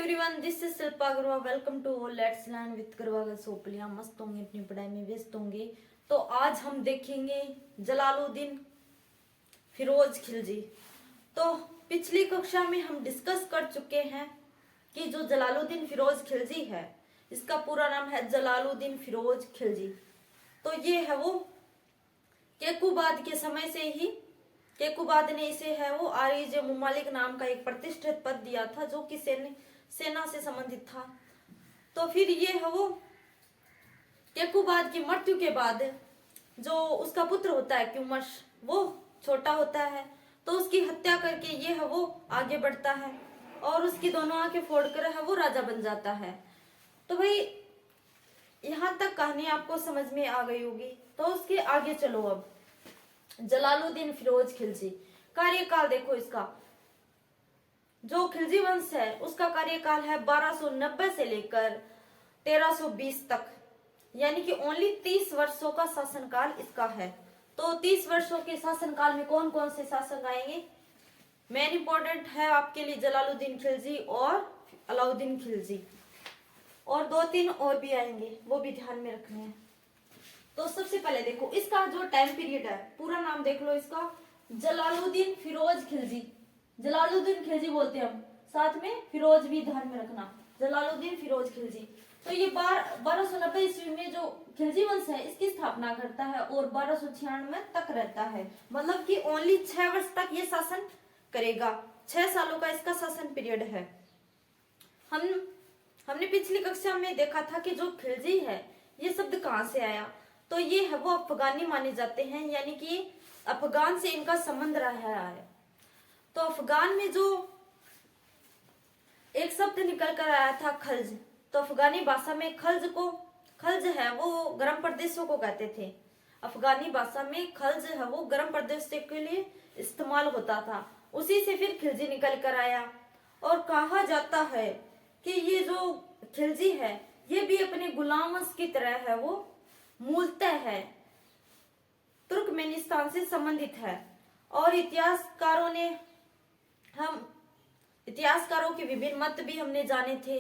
Everyone, this is Shilpa Agarwal. Welcome to let's learn with Agarwal. सोपलिया मस्त होंगे, अपनी पढ़ाई में व्यस्त होंगे। तो आज हम देखेंगे जलालुद्दीन फिरोज खिलजी। तो पिछली कक्षा में हम डिस्कस कर चुके हैं कि जो जलालुद्दीन फिरोज खिलजी है, इसका पूरा नाम है जलालुद्दीन फिरोज खिलजी। तो ये है वो केकुबाद के समय से ही केकुबाद ने इसे है वो आरिज मुमालिक नाम का एक प्रतिष्ठित पद दिया था, जो कि सेना से संबंधित था। तो फिर ये है वो केकुबाद की मृत्यु के बाद जो उसका पुत्र होता है क्यूमर्स, वो छोटा होता है, तो उसकी हत्या करके ये है वो आगे बढ़ता है और उसकी दोनों आंखें फोड़कर है वो राजा बन जाता है। तो भाई यहाँ तक कहानी आपको समझ में आ गई होगी। तो उसके आगे चलो। अब जलालुद्दीन फिरोज खिलजी कार्यकाल देखो। इसका जो खिलजी वंश है उसका कार्यकाल है 1290 से लेकर 1320 तक, यानी कि ओनली 30 वर्षों का शासनकाल इसका है। तो 30 वर्षों के शासनकाल में कौन कौन से शासक आएंगे, मेन इंपॉर्टेंट है आपके लिए जलालुद्दीन खिलजी और अलाउद्दीन खिलजी, और 2-3 और भी आएंगे, वो भी ध्यान में रखने हैं। तो सबसे पहले देखो इसका जो टाइम पीरियड है, पूरा नाम देख लो इसका, जलालुद्दीन फिरोज खिलजी। जलालुद्दीन खिलजी बोलते हैं हम, साथ में फिरोज भी ध्यान में रखना, जलालुद्दीन फिरोज खिलजी। तो ये 1290 ईस्वी में जो खिलजी वंश है इसकी स्थापना करता है और 1296 तक रहता है। मतलब कि ओनली 6 वर्ष तक ये शासन करेगा। 6 सालों का इसका शासन पीरियड है। हमने पिछली कक्षा में देखा था कि जो खिलजी है ये शब्द कहाँ से आया। तो ये है वो अफगानी माने जाते हैं, यानी कि अफगान से इनका संबंध रहा है। तो अफगान में जो एक शब्द निकल कर आया था खल्ज, तो अफगानी भाषा में खल्ज है वो गर्म प्रदेशों को कहते थे। अफगानी भाषा में खल्ज है वो गर्म प्रदेश के लिए इस्तेमाल होता था, उसी से फिर खिलजी निकल कर आया। और कहा जाता है कि ये जो खिलजी है ये भी अपने गुलाम वंश की तरह है वो मूलतः है तुर्कमेनिस्तान से संबंधित है। और इतिहासकारों के विभिन्न मत भी हमने जाने थे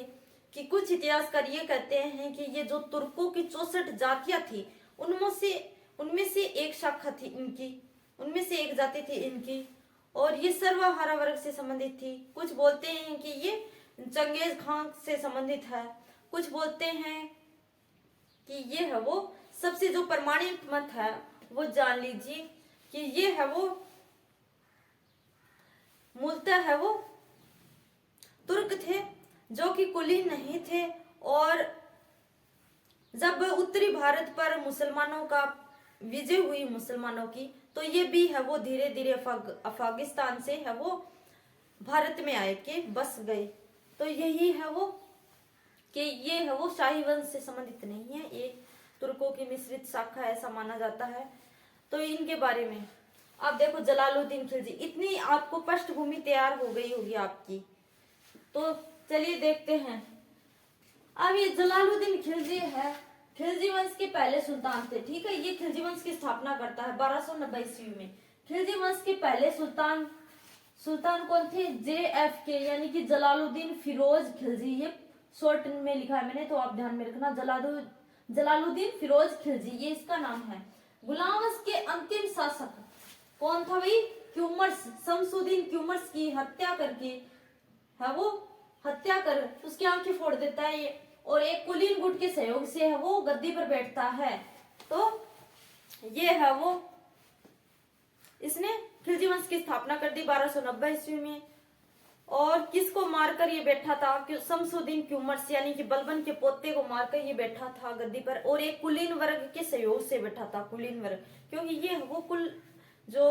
कि कुछ इतिहासकार ये कहते हैं कि ये जो तुर्कों की 64 जातियां थी उनमें से एक शाखा थी इनकी, उनमें से एक जाति थी इनकी, और ये सर्वाहारा वर्ग से संबंधित थी। कुछ बोलते हैं कि ये चंगेज खान से संबंधित है, कुछ बोलते हैं कि ये है वो सबसे जो प्रमाणित मत है वो जान लीजिए कि ये है वो मूलतः है वो तुर्क थे, जो कि कुलीन नहीं थे। और जब उत्तरी भारत पर मुसलमानों का विजय हुई मुसलमानों की, तो ये भी है वो धीरे धीरे अफगानिस्तान से है वो भारत में आए के बस गए। तो यही है वो कि ये है वो शाही वंश से संबंधित नहीं है, ये तुर्कों की मिश्रित शाखा ऐसा माना जाता है। तो इनके बारे में अब देखो जलालुद्दीन खिलजी, इतनी आपको पृष्ठभूमि तैयार हो गई होगी आपकी। तो चलिए देखते हैं। अब ये जलालुद्दीन खिलजी है, खिलजी वंश के पहले सुल्तान थे, ठीक है। ये खिलजी वंश की स्थापना करता है 1290 ईस्वी में। खिलजी वंश के पहले सुल्तान कौन थे, JFK, यानी कि जलालुद्दीन फिरोज खिलजी। ये शॉर्ट में लिखा है मैंने, तो आप ध्यान में रखना, जलालुद्दीन फिरोज खिलजी ये इसका नाम है। गुलाम वंश के अंतिम शासक कौन था भाई, क्यूमर्स, शमसुद्दीन क्यूमर्स की हत्या करके है वो हत्या कर उसकी आंखें फोड़ देता है ये, और एक कुलीन गुट के सहयोग से है वो गद्दी पर बैठता है। तो ये है वो इसने खिलजी वंश की स्थापना कर दी 1290 ईस्वी में। और किसको मारकर ये बैठा था, शमसुद्दीन क्यूमर्स, यानी कि बलबन के पोते को मारकर ये बैठा था गद्दी पर, और एक कुलीन वर्ग के सहयोग से बैठा था, कुलीन वर्ग, क्योंकि ये वो कुल जो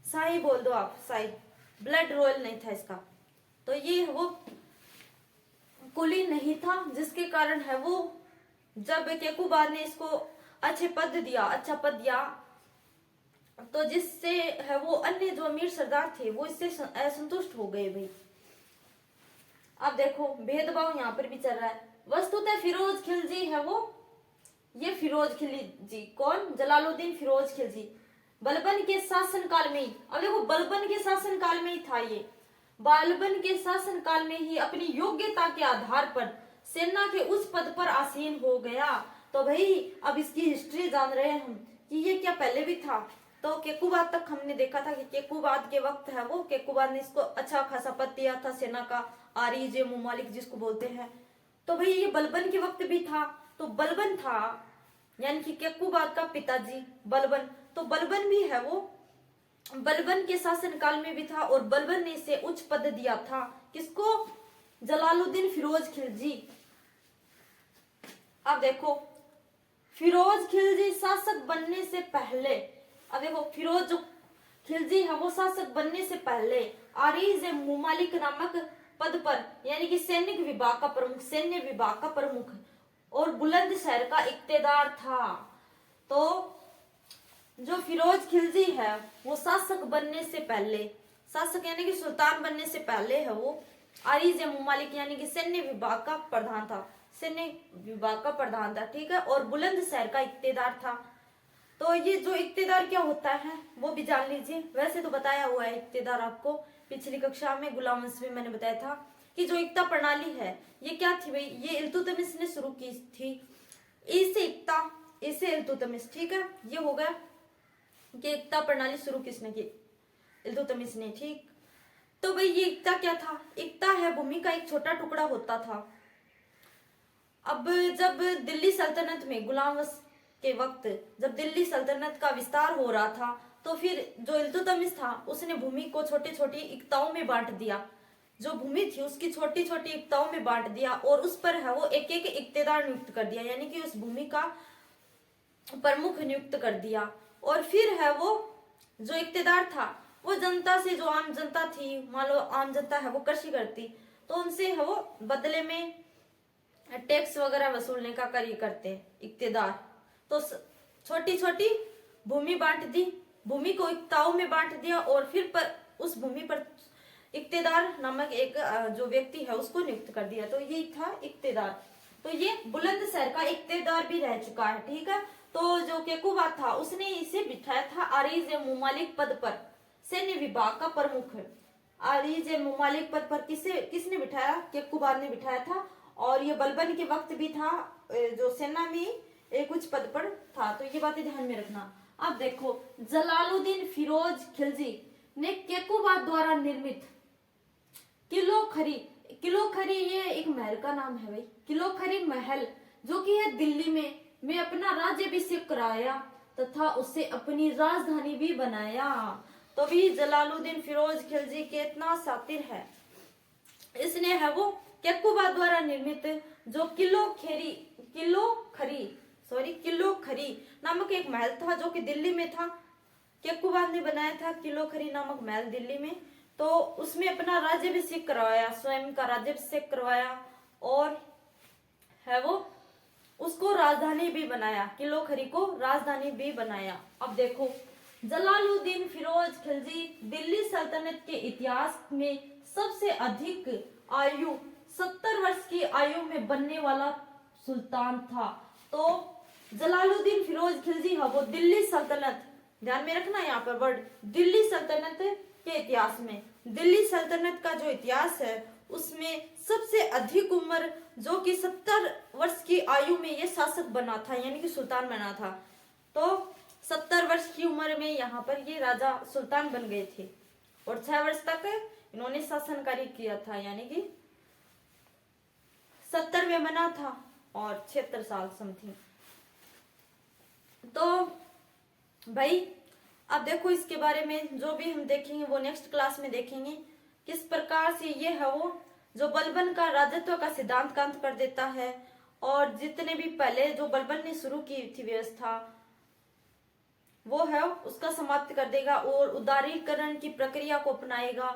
शाही बोल दो आप, शाही ब्लड रॉयल नहीं था इसका। तो ये वो कुलीन नहीं था, जिसके कारण है वो जब केकुबाद ने इसको अच्छा पद दिया, तो जिससे है वो अन्य जो अमीर सरदार थे वो इससे असंतुष्ट हो गए भाई। अब देखो भेदभाव यहाँ पर भी चल रहा है। वस्तुतः फिरोज खिलजी है वो, ये फिरोज खिलजी कौन, जलालुद्दीन फिरोज खिलजी बलबन के शासन काल में ही, अब देखो बलबन के शासन काल में ही था ये, बलबन के शासनकाल में ही अपनी योग्यता के आधार पर सेना के उस पद पर आसीन हो गया। तो भाई अब इसकी हिस्ट्री जान रहे हैं हम कि ये क्या पहले भी था। तो केकुबाद तक हमने देखा था कि केकुबाद के वक्त है वो, केकुबाद ने इसको अच्छा खासा पद दिया था सेना का, आरिज मुमालिक जिसको बोलते हैं। तो भाई ये बलबन के वक्त भी था। तो बलबन था यानी कि केकुबाद का पिताजी बलबन, तो बलबन भी है वो बलबन के शासनकाल में भी था और बलबन ने इसे उच्च पद दिया था। किसको? जलालुद्दीन फिरोज खिलजी। अब देखो फिरोज खिलजी शासक बनने से पहले, अब देखो फिरोज जो खिलजी है वो शासक बनने से पहले आरिज मुमालिक नामक पद पर यानी कि सैनिक विभाग का प्रमुख, सैन्य विभाग का प्रमुख और बुलंदशहर का इक्तेदार था। तो जो फिरोज खिलजी है वो शासक बनने से पहले, शासक यानी कि सुल्तान बनने से पहले है वो आरिज मुमालिक यानी कि सैन्य विभाग का प्रधान था, सैन्य विभाग का प्रधान था, ठीक है, और बुलंदशहर का इक्तेदार था। तो ये जो इक्तेदार क्या होता है वो भी जान लीजिए। वैसे तो बताया हुआ है इक्तेदार आपको पिछली कक्षा में, गुलाम वंश में मैंने बताया था कि जो इक्ता प्रणाली है ये क्या थी भाई, ये इल्तुतमिश ने शुरू की थी। इससे इक्ता, इससे इल्तुतमिश, ठीक है, ये हो गया कि इक्ता प्रणाली शुरू किसने की? इल्तुतमिश ने, ठीक। तो भाई ये इक्ता क्या था? इक्ता है भूमि का एक छोटा टुकड़ा होता था। अब जब दिल्ली सल्तनत में गुलाम वंश के वक्त जब दिल्ली सल्तनत का विस्तार हो रहा था तो फिर जो इल्तुतमिश था उसने भूमि को छोटी छोटी इक्ताओं में बांट दिया, जो भूमि थी उसकी छोटी छोटी इक्ताओं में बांट दिया और उस पर है वो एक एक इक्तेदार नियुक्त कर दिया यानी कि उस भूमि का प्रमुख नियुक्त कर दिया। और फिर है वो जो इक्तेदार था वो जनता से, जो आम जनता थी, मान लो आम जनता है वो कृषि करती, तो उनसे है वो बदले में टैक्स वगैरह वसूलने का कार्य करते इक्तेदार। तो छोटी छोटी भूमि बांट दी, भूमि को इक्ताओं में बांट दिया और फिर पर उस भूमि पर इक्तेदार नामक एक जो व्यक्ति है उसको नियुक्त कर दिया। तो ये था इक्तेदार। तो ये बुलंदशहर का इक्तेदार भी रह चुका है, ठीक है। तो जो केकुबाद था उसने इसे बिठाया था आरिज मुमालिक पद पर, सैन्य विभाग का प्रमुख। आरिज मुमालिक पद पर किसने बिठाया? केकुबाद ने बिठाया था। और ये बलबन के वक्त भी था, जो सेना में एक उच्च पद पर था। तो ये बातें ध्यान में रखना। अब देखो जलालुद्दीन फिरोज खिलजी ने केकुबाद द्वारा निर्मित किलोखरी, किलोखरी ये एक महल का नाम है भाई, किलोखरी महल जो कि है दिल्ली में अपना राज्याभिषेक कराया तथा उससे अपनी राजधानी भी बनाया। तो भी जलालुद्दीन फिरोज खिलजी कितना शातिर है, इसने है वो केकुबाद द्वारा निर्मित जो किलोखरी नामक एक महल था जो कि दिल्ली में था, केकुबाद ने बनाया था किलोखरी नामक महल दिल्ली में। तो उसमें अपना राज्याभिषेक करवाया, स्वयं का राज्याभिषेक करवाया और है वो उसको राजधानी भी बनाया, किलोखरी को राजधानी भी बनाया। अब देखो जलालुद्दीन फिरोज खिलजी दिल्ली सल्तनत के इतिहास में सबसे अधिक आयु 70 वर्ष की आयु में बनने वाला सुल्तान था। तो जलालुद्दीन फिरोज खिलजी है वो दिल्ली सल्तनत, ध्यान में रखना यहाँ पर वर्ड, दिल्ली सल्तनत के इतिहास में, दिल्ली सल्तनत का जो इतिहास है उसमें सबसे अधिक उम्र जो कि 70 वर्ष की आयु में ये शासक बना था यानी कि सुल्तान बना था। तो 70 वर्ष की उम्र में यहाँ पर ये राजा सुल्तान बन गए थे और 6 वर्ष तक इन्होंने शासन कार्य किया था यानी कि 70 में बना था और 76 साल समथिंग। तो भाई अब देखो इसके बारे में जो भी हम देखेंगे वो नेक्स्ट क्लास में देखेंगे किस प्रकार से ये है वो जो बलबन का राजत्व का सिद्धांत का अंत कर देता है और जितने भी पहले जो बलबन ने शुरू की थी व्यवस्था वो है उसका समाप्त कर देगा और उदारीकरण की प्रक्रिया को अपनाएगा।